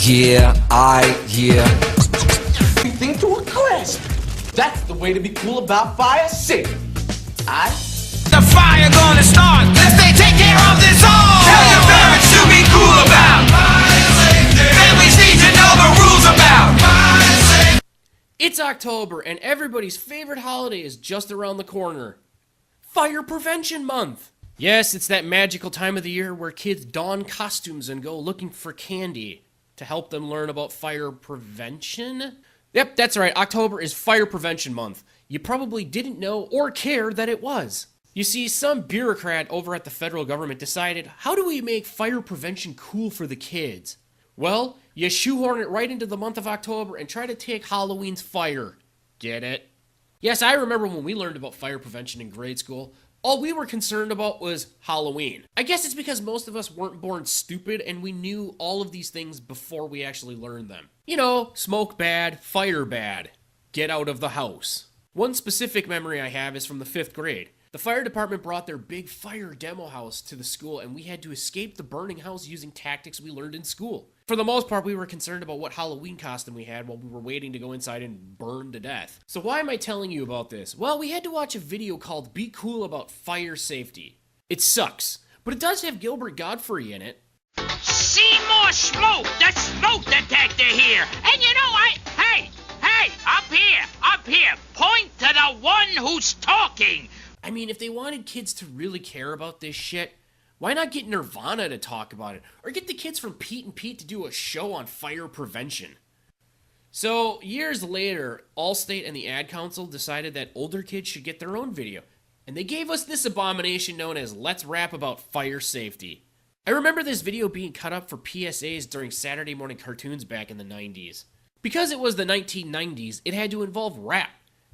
Yeah. Everything to a crisp. That's the way to be cool about fire safety. The fire gonna start. Let's take care of this all. Tell your parents to be cool about fire safety. Families need to know the rules about fire safety. It's October, and everybody's favorite holiday is just around the corner. Fire Prevention Month. Yes, it's that magical time of the year where kids don costumes and go looking for candy to help them learn about fire prevention. Yep, that's right. October is Fire Prevention Month. You probably didn't know or care that it was. You see, some bureaucrat over at the federal government decided, how do we make fire prevention cool for the kids? Well, you shoehorn it right into the month of October and try to take Halloween's fire. Get it? Yes, I remember when we learned about fire prevention in grade school, all we were concerned about was Halloween. I guess it's because most of us weren't born stupid and we knew all of these things before we actually learned them. You know, smoke bad, fire bad, get out of the house. One specific memory I have is from the 5th grade. The fire department brought their big fire demo house to the school and we had to escape the burning house using tactics we learned in school. For the most part, we were concerned about what Halloween costume we had while we were waiting to go inside and burn to death. So why am I telling you about this? Well, we had to watch a video called Be Cool About Fire Safety. It sucks, but it does have Gilbert Gottfried in it. See more smoke! The smoke detector here! And you know, hey, up here, point to the one who's talking! I mean, if they wanted kids to really care about this shit, why not get Nirvana to talk about it? Or get the kids from Pete and Pete to do a show on fire prevention. So, years later, Allstate and the Ad Council decided that older kids should get their own video. And they gave us this abomination known as Let's Rap About Fire Safety. I remember this video being cut up for PSAs during Saturday morning cartoons back in the 90s. Because it was the 1990s, it had to involve rap.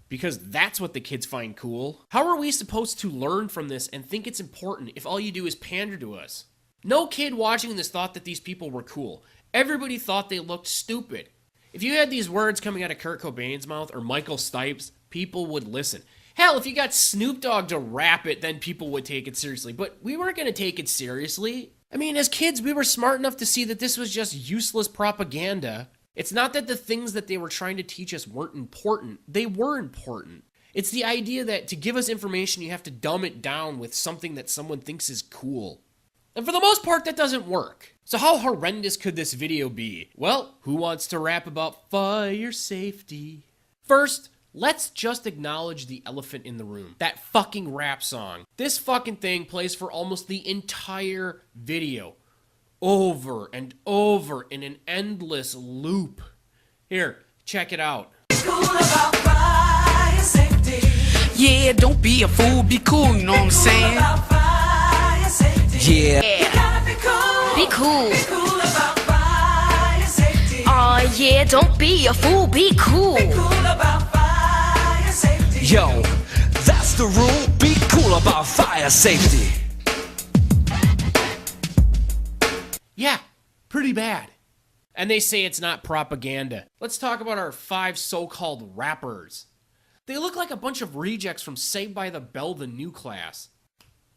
Because that's what the kids find cool. How are we supposed to learn from this and think it's important if all you do is pander to us? No kid watching this thought that these people were cool. Everybody thought they looked stupid. If you had these words coming out of Kurt Cobain's mouth or Michael Stipe's, people would listen. Hell, if you got Snoop Dogg to rap it, then people would take it seriously. But we weren't going to take it seriously. I mean, as kids, we were smart enough to see that this was just useless propaganda. It's not that the things that they were trying to teach us weren't important. They were important. It's the idea that to give us information, you have to dumb it down with something that someone thinks is cool. And for the most part, that doesn't work. So how horrendous could this video be? Well, who wants to rap about fire safety? First, let's just acknowledge the elephant in the room. That fucking rap song. This fucking thing plays for almost the entire video. Over and over in an endless loop. Here, check it out. Cool about fire safety. Yeah, don't be a fool, be cool, you know what I'm saying? Cool about fire safety. Yeah. You gotta be cool. Be cool. Be cool about fire safety. Aw, yeah, don't be a fool, be cool. Be cool about fire safety. Yo, that's the rule. Be cool about fire safety. Yeah, pretty bad. And they say it's not propaganda. Let's talk about our 5 so-called rappers. They look like a bunch of rejects from Saved by the Bell, the new class.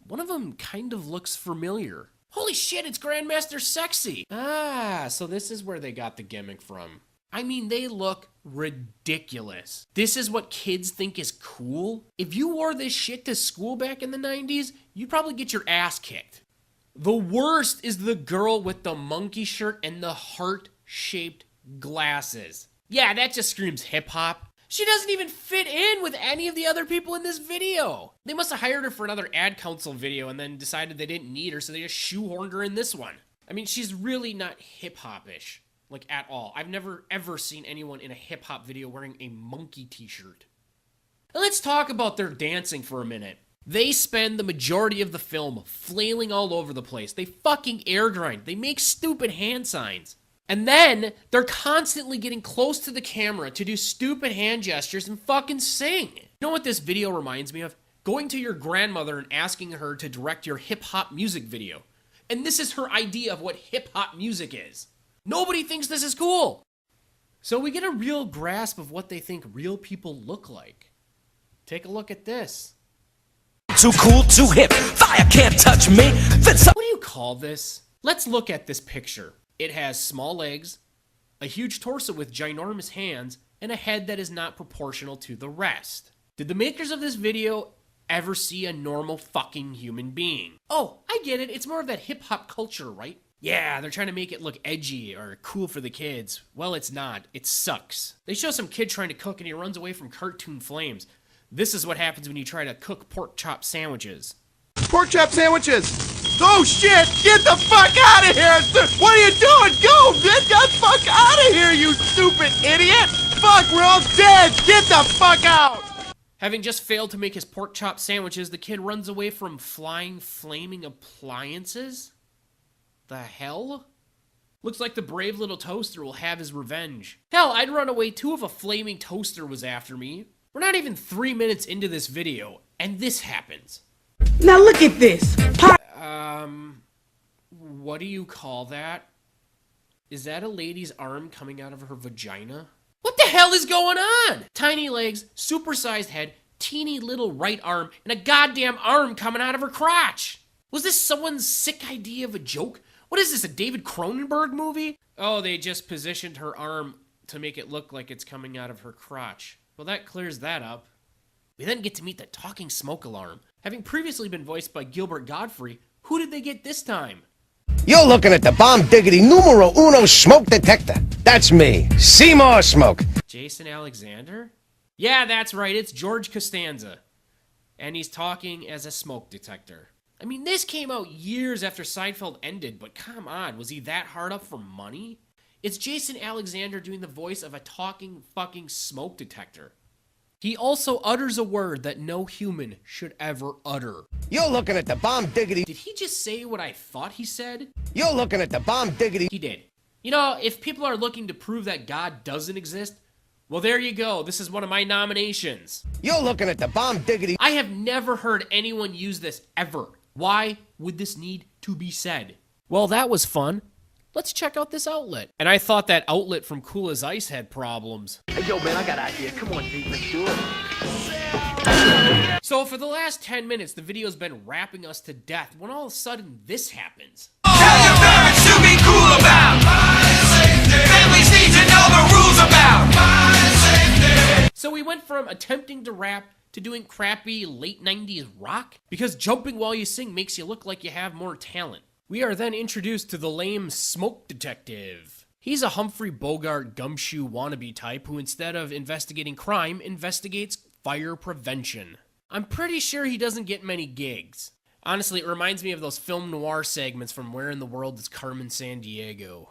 One of them kind of looks familiar. Holy shit, it's Grandmaster Sexy! Ah, so this is where they got the gimmick from. I mean, they look ridiculous. This is what kids think is cool? If you wore this shit to school back in the 90s, you'd probably get your ass kicked. The worst is the girl with the monkey shirt and the heart-shaped glasses. Yeah, that just screams hip-hop. She doesn't even fit in with any of the other people in this video. They must have hired her for another Ad Council video and then decided they didn't need her, so they just shoehorned her in this one. I mean, she's really not hip-hop-ish, like at all. I've never ever seen anyone in a hip-hop video wearing a monkey t-shirt. Now let's talk about their dancing for a minute. They spend the majority of the film flailing all over the place. They fucking air grind. They make stupid hand signs. And then they're constantly getting close to the camera to do stupid hand gestures and fucking sing. You know what this video reminds me of? Going to your grandmother and asking her to direct your hip-hop music video. And this is her idea of what hip-hop music is. Nobody thinks this is cool. So we get a real grasp of what they think real people look like. Take a look at this. Too cool, too hip. Fire can't touch me. What do you call this? Let's look at this picture. It has small legs, a huge torso with ginormous hands, and a head that is not proportional to the rest. Did the makers of this video ever see a normal fucking human being? Oh, I get it, it's more of that hip-hop culture, right? Yeah, they're trying to make it look edgy or cool for the kids. Well, it's not. It sucks. They show some kid trying to cook and he runs away from cartoon flames. This is what happens when you try to cook pork chop sandwiches. Pork chop sandwiches! Oh shit! Get the fuck out of here! What are you doing? Go! Get the fuck out of here, you stupid idiot! Fuck, we're all dead! Get the fuck out! Having just failed to make his pork chop sandwiches, the kid runs away from flying, flaming appliances? The hell? Looks like the brave little toaster will have his revenge. Hell, I'd run away too if a flaming toaster was after me. We're not even 3 minutes into this video, and this happens. Now look at this. What do you call that? Is that a lady's arm coming out of her vagina? What the hell is going on? Tiny legs, supersized head, teeny little right arm, and a goddamn arm coming out of her crotch. Was this someone's sick idea of a joke? What is this, a David Cronenberg movie? Oh, they just positioned her arm to make it look like it's coming out of her crotch. Well, that clears that up. We then get to meet the talking smoke alarm. Having previously been voiced by Gilbert Godfrey, who did they get this time? You're looking at the bomb diggity numero uno smoke detector. That's me, Seymour Smoke. Jason Alexander? Yeah, that's right, it's George Costanza. And he's talking as a smoke detector. I mean, this came out years after Seinfeld ended, but come on, was he that hard up for money? It's Jason Alexander doing the voice of a talking fucking smoke detector. He also utters a word that no human should ever utter. You're looking at the bomb diggity. Did he just say what I thought he said? You're looking at the bomb diggity. He did. You know, if people are looking to prove that God doesn't exist, well, there you go. This is one of my nominations. You're looking at the bomb diggity. I have never heard anyone use this ever. Why would this need to be said? Well, that was fun. Let's check out this outlet. And I thought that outlet from Cool as Ice had problems. Hey, yo, man, I got an idea. Come on, D, let's do it. So for the last 10 minutes, the video's been rapping us to death when all of a sudden this happens. Tell your parents to be cool about fire safety. Families need to know the rules about fire safety. So we went from attempting to rap to doing crappy late 90s rock, because jumping while you sing makes you look like you have more talent. We are then introduced to the lame smoke detective. He's a Humphrey Bogart gumshoe wannabe type who, instead of investigating crime, investigates fire prevention. I'm pretty sure he doesn't get many gigs. Honestly, it reminds me of those film noir segments from Where in the World is Carmen Sandiego.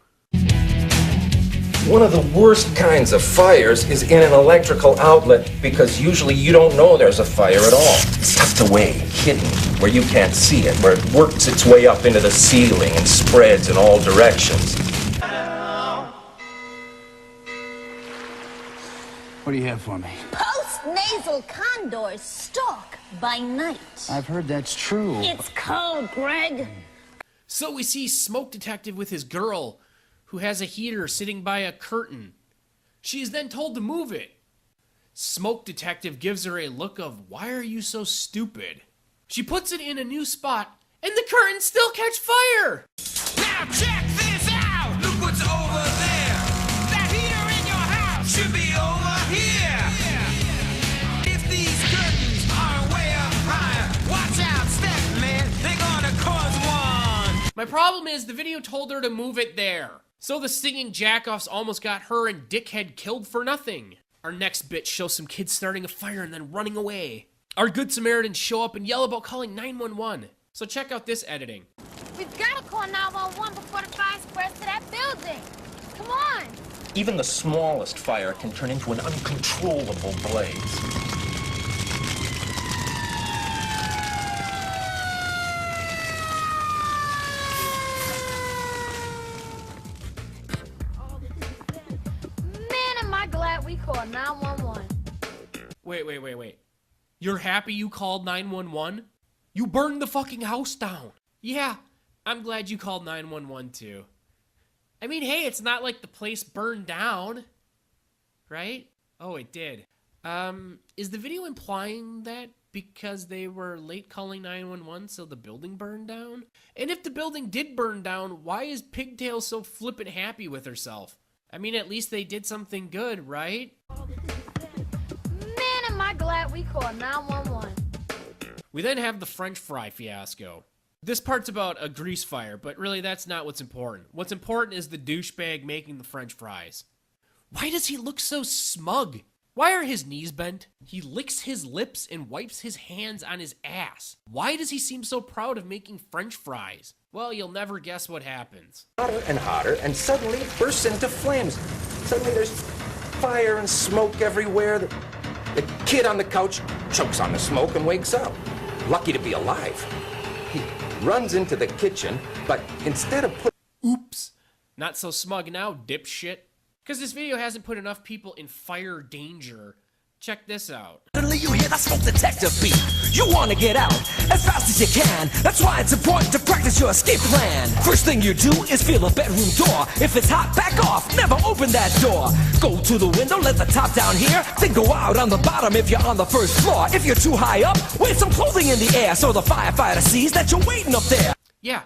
One of the worst kinds of fires is in an electrical outlet because usually you don't know there's a fire at all. It's tucked away, hidden, where you can't see it, where it works its way up into the ceiling and spreads in all directions. What do you have for me? Post-nasal condors stalk by night. I've heard that's true. It's cold, Greg. So we see Smoke Detective with his girl, who has a heater sitting by a curtain. She is then told to move it. Smoke Detective gives her a look of, "Why are you so stupid?" She puts it in a new spot, and the curtains still catch fire! Now check this out. Look what's over there. That heater in your house should be over here. If these curtains are way up higher, watch out, step man. They're gonna cause one. My problem is the video told her to move it there. So the singing jackoffs almost got her and Dickhead killed for nothing. Our next bit shows some kids starting a fire and then running away. Our Good Samaritans show up and yell about calling 911. So check out this editing. We've got to call 911 before the fire spreads to that building. Come on. Even the smallest fire can turn into an uncontrollable blaze. Man, am I glad we called 911. Wait. You're happy you called 911? You burned the fucking house down. Yeah, I'm glad you called 911 too. I mean, hey, it's not like the place burned down, right? Oh, it did. Is the video implying that because they were late calling 911 so the building burned down? And if the building did burn down, why is Pigtail so flippin' happy with herself? I mean, at least they did something good, right? Man, am I glad we called 911. We then have the French fry fiasco. This part's about a grease fire, but really that's not what's important. What's important is the douchebag making the French fries. Why does he look so smug? Why are his knees bent? He licks his lips and wipes his hands on his ass. Why does he seem so proud of making French fries? Well, you'll never guess what happens. Hotter, and suddenly it bursts into flames. Suddenly there's fire and smoke everywhere. The kid on the couch chokes on the smoke and wakes up. Lucky to be alive. He runs into the kitchen, but instead of Oops. Not so smug now, dipshit. Because this video hasn't put enough people in fire danger. Check this out. Suddenly you hear that smoke detector beep. You want to get out as fast as you can. That's why it's important to practice your escape plan. First thing you do is feel a bedroom door. If it's hot, back off. Never open that door. Go to the window, let the top down here. Then go out on the bottom if you're on the first floor. If you're too high up, wave some clothing in the air so the firefighter sees that you're waiting up there. Yeah,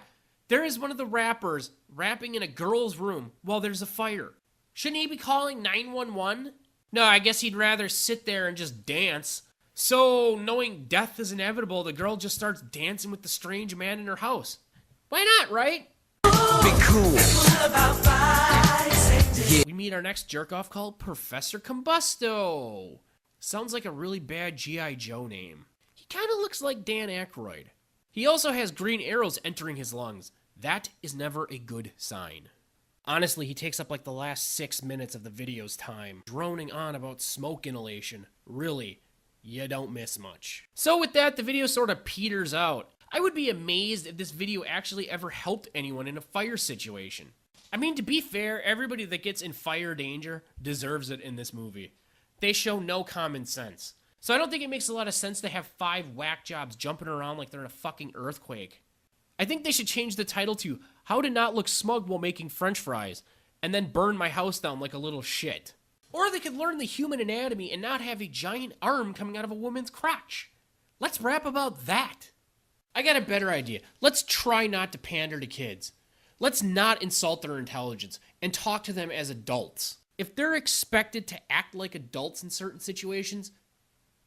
there is one of the rappers rapping in a girl's room while there's a fire. Shouldn't he be calling 911? No, I guess he'd rather sit there and just dance. So, knowing death is inevitable, the girl just starts dancing with the strange man in her house. Why not, right? Be cool. Yeah. We meet our next jerk-off called Professor Combusto. Sounds like a really bad G.I. Joe name. He kind of looks like Dan Aykroyd. He also has green arrows entering his lungs. That is never a good sign. Honestly, he takes up like the last 6 minutes of the video's time, droning on about smoke inhalation. Really, you don't miss much. So with that, the video sort of peters out. I would be amazed if this video actually ever helped anyone in a fire situation. I mean, to be fair, everybody that gets in fire danger deserves it in this movie. They show no common sense. So I don't think it makes a lot of sense to have 5 whack jobs jumping around like they're in a fucking earthquake. I think they should change the title to How to Not Look Smug While Making French Fries, and then burn my house down like a little shit. Or they could learn the human anatomy and not have a giant arm coming out of a woman's crotch. Let's rap about that. I got a better idea. Let's try not to pander to kids. Let's not insult their intelligence and talk to them as adults. If they're expected to act like adults in certain situations,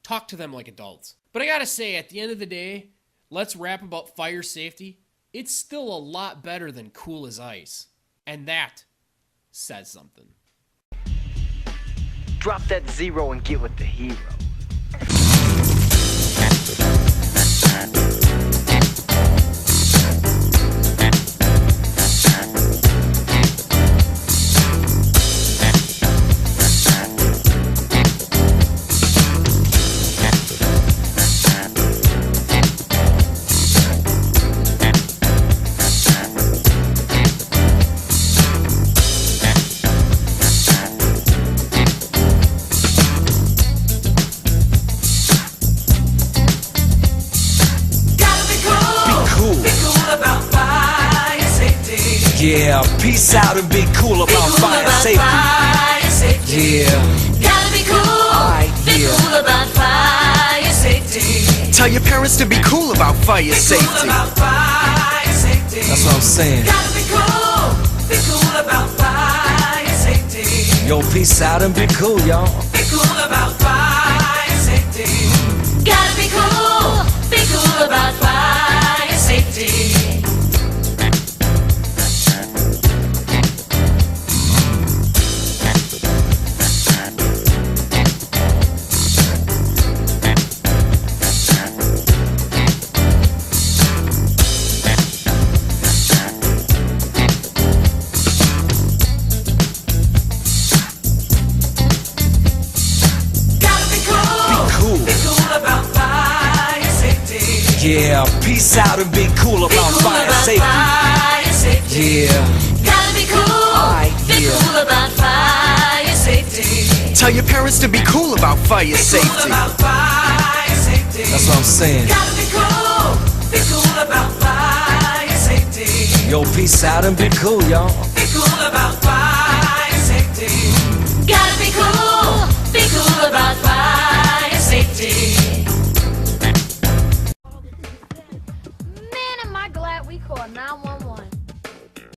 talk to them like adults. But I gotta say, at the end of the day, let's rap about fire safety. It's still a lot better than Cool as Ice. And that says something. Drop that zero and get with the hero. Yeah, peace out and be cool about fire safety. Yeah. Gotta be cool. Be cool about fire safety. Tell your parents to be cool about fire safety. That's what I'm saying. Gotta be cool about fire safety. Yo, peace out and be cool, y'all. Be cool about fire safety. Gotta be cool about fire safety. Yeah, peace out and be cool about fire safety. Yeah. Gotta be cool. Be cool about fire safety. Tell your parents to be cool about fire safety. That's what I'm saying. Gotta be cool about fire safety. Yo, peace out and be cool, y'all. Be cool about fire